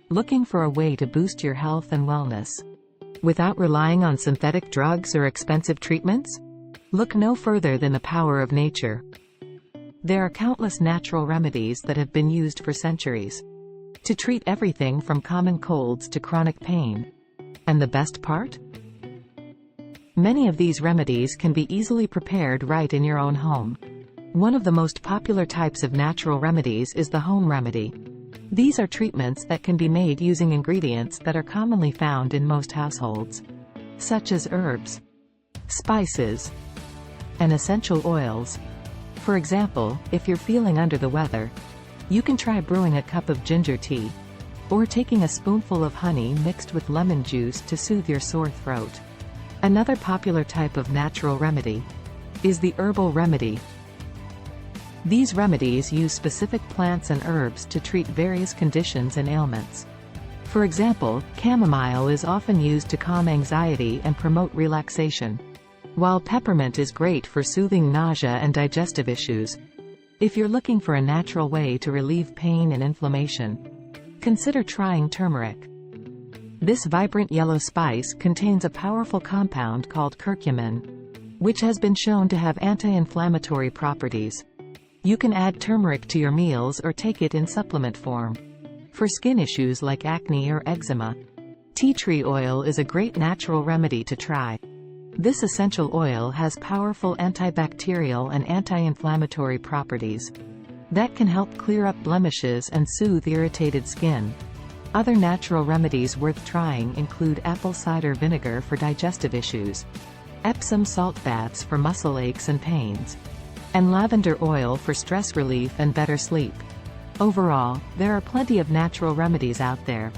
Looking for a way to boost your health and wellness without relying on synthetic drugs or expensive treatments? Look no further than the power of nature. There are countless natural remedies that have been used for centuries to treat everything from common colds to chronic pain. And the best part? Many of these remedies can be easily prepared right in your own home. One of the most popular types of natural remedies is the home remedy. These are treatments that can be made using ingredients that are commonly found in most households, such as herbs, spices, and essential oils. For example, if you're feeling under the weather, you can try brewing a cup of ginger tea, or taking a spoonful of honey mixed with lemon juice to soothe your sore throat. Another popular type of natural remedy is the herbal remedy. These remedies use specific plants and herbs to treat various conditions and ailments. For example, chamomile is often used to calm anxiety and promote relaxation, while peppermint is great for soothing nausea and digestive issues. If you're looking for a natural way to relieve pain and inflammation, consider trying turmeric. This vibrant yellow spice contains a powerful compound called curcumin, which has been shown to have anti-inflammatory properties. You can add turmeric to your meals or take it in supplement form. For skin issues like acne or eczema, tea tree oil is a great natural remedy to try. This essential oil has powerful antibacterial and anti-inflammatory properties that can help clear up blemishes and soothe irritated skin. Other natural remedies worth trying include apple cider vinegar for digestive issues, Epsom salt baths for muscle aches and pains, and lavender oil for stress relief and better sleep. Overall, there are plenty of natural remedies out there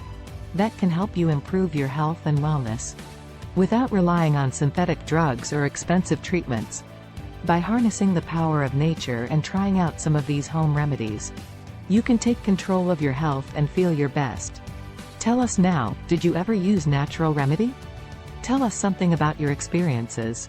that can help you improve your health and wellness without relying on synthetic drugs or expensive treatments. By harnessing the power of nature and trying out some of these home remedies, you can take control of your health and feel your best. Tell us now, did you ever use natural remedy? Tell us something about your experiences.